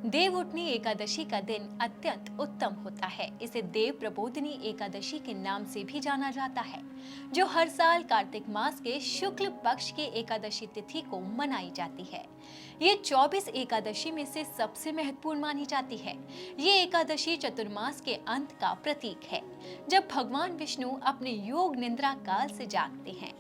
देवउठनी एकादशी का दिन अत्यंत उत्तम होता है। इसे देव प्रबोधिनी एकादशी के नाम से भी जाना जाता है, जो हर साल कार्तिक मास के शुक्ल पक्ष की एकादशी तिथि को मनाई जाती है। ये 24 एकादशी में से सबसे महत्वपूर्ण मानी जाती है। ये एकादशी चतुर्मास के अंत का प्रतीक है, जब भगवान विष्णु अपने योग निद्रा काल से जागते हैं।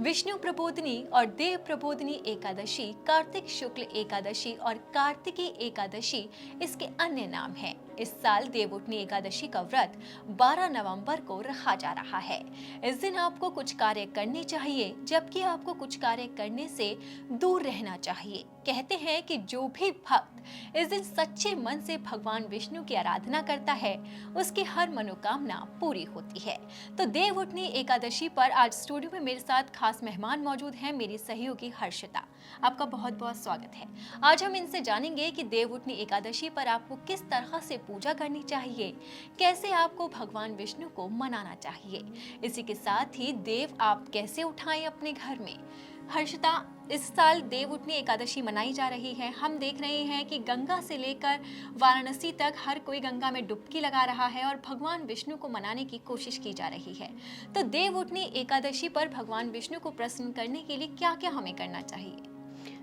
विष्णु प्रबोधिनी और देव प्रबोधिनी एकादशी, कार्तिक शुक्ल एकादशी और कार्तिकी एकादशी इसके अन्य नाम हैं। इस साल देवउठनी एकादशी का व्रत 12 नवंबर को रखा जा रहा है। इस दिन आपको कुछ कार्य करने चाहिए, जबकि आपको कुछ कार्य करने से दूर रहना चाहिए। कहते हैं कि जो भी भक्त इस दिन सच्चे मन से भगवान विष्णु की आराधना करता है, उसकी हर मनोकामना पूरी होती है। तो देवउठनी एकादशी पर आज स्टूडियो में मेरे साथ खास मेहमान मौजूद हैं, मेरी सहयोगी हर्षिता। आपका बहुत बहुत स्वागत है। आज हम इनसे जानेंगे कि देवउठनी एकादशी पर आपको किस तरह से पूजा करनी चाहिए, कैसे आपको भगवान विष्णु को मनाना चाहिए। इसी के साथ ही देव आप कैसे उठाएं अपने घर में। हर्षिता, इस साल देवउठनी एकादशी मनाई जा रही है। हम देख रहे हैं कि गंगा से लेकर वाराणसी तक हर कोई गंगा में डुबकी लगा रहा है और भगवान विष्णु को मनाने की कोशिश की जा रही है। तो देवउठनी एकादशी पर भगवान विष्णु को प्रसन्न करने के लिए क्या क्या हमें करना चाहिए?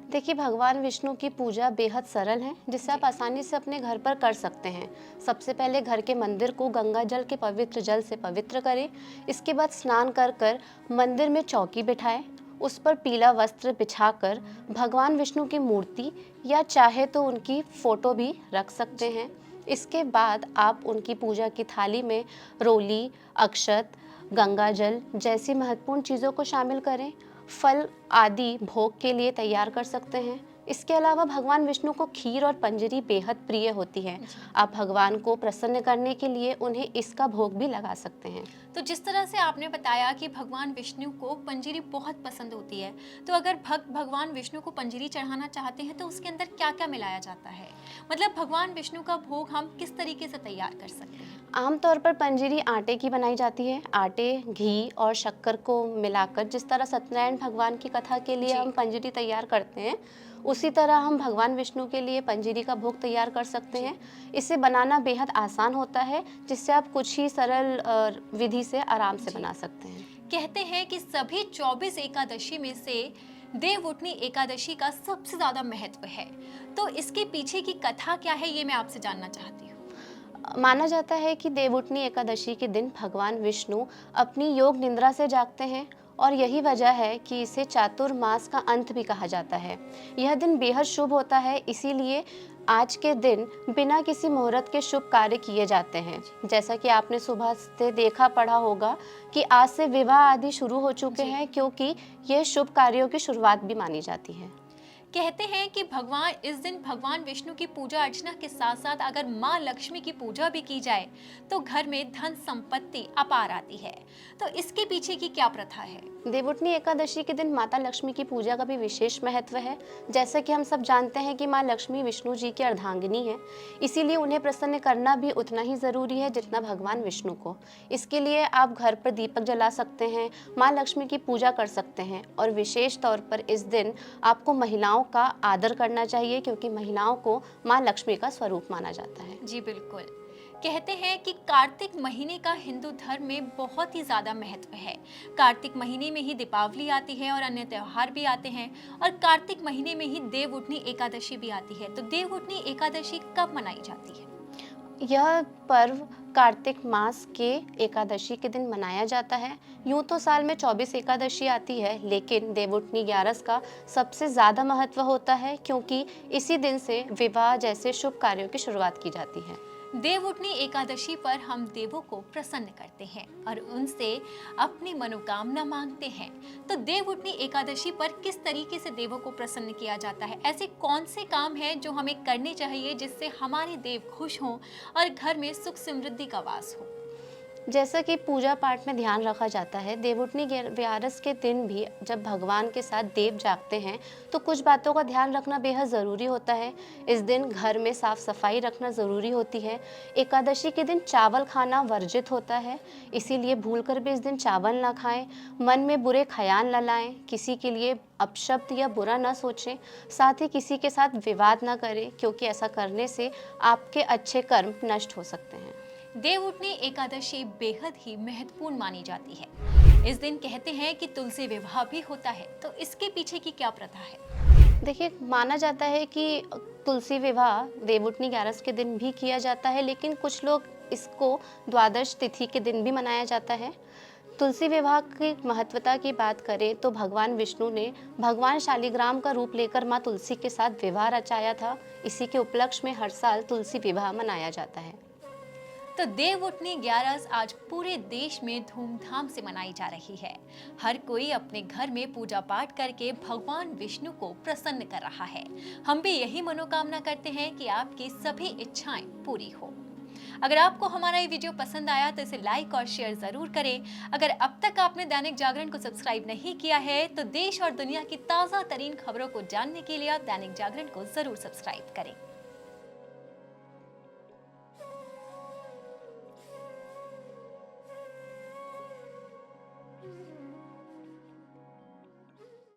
देखिए, भगवान विष्णु की पूजा बेहद सरल है, जिसे आप आसानी से अपने घर पर कर सकते हैं। सबसे पहले घर के मंदिर को गंगा जल के पवित्र जल से पवित्र करें। इसके बाद स्नान कर कर मंदिर में चौकी बिठाएं। उस पर पीला वस्त्र बिछाकर भगवान विष्णु की मूर्ति या चाहे तो उनकी फोटो भी रख सकते हैं। इसके बाद आप उनकी पूजा की थाली में रोली, अक्षत, गंगा जल जैसी महत्वपूर्ण चीज़ों को शामिल करें। फल आदि भोग के लिए तैयार कर सकते हैं। इसके अलावा भगवान विष्णु को खीर और पंजरी बेहद प्रिय होती है। आप भगवान को प्रसन्न करने के लिए उन्हें इसका भोग भी लगा सकते हैं। तो जिस तरह से आपने बताया कि भगवान विष्णु को पंजीरी बहुत पसंद होती है, तो अगर भक्त भगवान विष्णु को पंजीरी चढ़ाना चाहते हैं तो उसके अंदर क्या क्या मिलाया जाता है? मतलब भगवान विष्णु का भोग हम किस तरीके से तैयार कर सकते हैं? आमतौर पर पंजीरी आटे की बनाई जाती है। आटे, घी और शक्कर को मिलाकर, जिस तरह सत्यनारायण भगवान की कथा के लिए हम पंजीरी तैयार करते हैं, उसी तरह हम भगवान विष्णु के लिए पंजीरी का भोग तैयार कर सकते हैं। इसे बनाना बेहद आसान होता है, जिससे आप कुछ ही सरल विधि से आराम से बना सकते हैं। कहते हैं कि सभी 24 एकादशी में से देवउठनी एकादशी का सबसे ज्यादा महत्व है। तो इसके पीछे की कथा क्या है, ये मैं आपसे जानना चाहती हूँ। माना जाता है कि देवउठनी एकादशी के दिन भगवान विष्णु अपनी योग निद्रा से जागते हैं, और यही वजह है कि इसे चातुर्मास का अंत भी कहा जाता है। यह दिन बेहद शुभ होता है, इसीलिए आज के दिन बिना किसी मुहूर्त के शुभ कार्य किए जाते हैं। जैसा कि आपने सुबह से देखा पढ़ा होगा कि आज से विवाह आदि शुरू हो चुके हैं, क्योंकि ये शुभ कार्यों की शुरुआत भी मानी जाती है। कहते हैं कि भगवान इस दिन भगवान विष्णु की पूजा अर्चना के साथ साथ अगर माँ लक्ष्मी की पूजा भी की जाए तो घर में धन संपत्ति अपार आती है। तो इसके पीछे की क्या प्रथा है? देवउठनी एकादशी के दिन माता लक्ष्मी की पूजा का भी विशेष महत्व है। जैसा कि हम सब जानते हैं कि माँ लक्ष्मी विष्णु जी की अर्धांगिनी है, इसीलिए उन्हें प्रसन्न करना भी उतना ही ज़रूरी है जितना भगवान विष्णु को। इसके लिए आप घर पर दीपक जला सकते हैं, माँ लक्ष्मी की पूजा कर सकते हैं, और विशेष तौर पर इस दिन आपको महिलाओं का आदर करना चाहिए, क्योंकि महिलाओं को माँ लक्ष्मी का स्वरूप माना जाता है। जी बिल्कुल। कहते हैं कि कार्तिक महीने का हिंदू धर्म में बहुत ही ज्यादा महत्व है। कार्तिक महीने में ही दीपावली आती है और अन्य त्योहार भी आते हैं, और कार्तिक महीने में ही देवउठनी एकादशी भी आती है। तो देवउठनी एकादशी कब मनाई जाती है? यह पर्व कार्तिक मास के एकादशी के दिन मनाया जाता है। यूं तो साल में 24 एकादशी आती है, लेकिन देवउठनी 11 का सबसे ज़्यादा महत्व होता है, क्योंकि इसी दिन से विवाह जैसे शुभ कार्यों की शुरुआत की जाती है। देवउठनी एकादशी पर हम देवों को प्रसन्न करते हैं और उनसे अपनी मनोकामना मांगते हैं। तो देवउठनी एकादशी पर किस तरीके से देवों को प्रसन्न किया जाता है? ऐसे कौन से काम हैं जो हमें करने चाहिए जिससे हमारे देव खुश हों और घर में सुख समृद्धि का वास हो? जैसा कि पूजा पाठ में ध्यान रखा जाता है, देवउठनी ग्यारस के दिन भी जब भगवान के साथ देव जागते हैं तो कुछ बातों का ध्यान रखना बेहद ज़रूरी होता है। इस दिन घर में साफ सफाई रखना ज़रूरी होती है। एकादशी के दिन चावल खाना वर्जित होता है, इसीलिए भूलकर भी इस दिन चावल ना खाएं। मन में बुरे ख्याल न लाएं, किसी के लिए अपशब्द या बुरा ना सोचें, साथ ही किसी के साथ विवाद ना करें, क्योंकि ऐसा करने से आपके अच्छे कर्म नष्ट हो सकते हैं। देवउठनी एकादशी बेहद ही महत्वपूर्ण मानी जाती है। इस दिन कहते हैं कि तुलसी विवाह भी होता है, तो इसके पीछे की क्या प्रथा है? देखिए, माना जाता है कि तुलसी विवाह देवउठनी ग्यारस के दिन भी किया जाता है, लेकिन कुछ लोग इसको द्वादश तिथि के दिन भी मनाया जाता है। तुलसी विवाह की महत्वता की बात करें तो भगवान विष्णु ने भगवान शालिग्राम का रूप लेकर मां तुलसी के साथ विवाह रचाया था। इसी के उपलक्ष्य में हर साल तुलसी विवाह मनाया जाता है। तो देवउठनी ग्यारस आज पूरे देश में धूमधाम से मनाई जा रही है। हर कोई अपने घर में पूजा पाठ करके भगवान विष्णु को प्रसन्न कर रहा है। हम भी यही मनोकामना करते हैं कि आपकी सभी इच्छाएं पूरी हो। अगर आपको हमारा ये वीडियो पसंद आया तो इसे लाइक और शेयर जरूर करें। अगर अब तक आपने दैनिक जागरण को सब्सक्राइब नहीं किया है तो देश और दुनिया की ताजा तरीन खबरों को जानने के लिए आप दैनिक जागरण को जरूर सब्सक्राइब करें।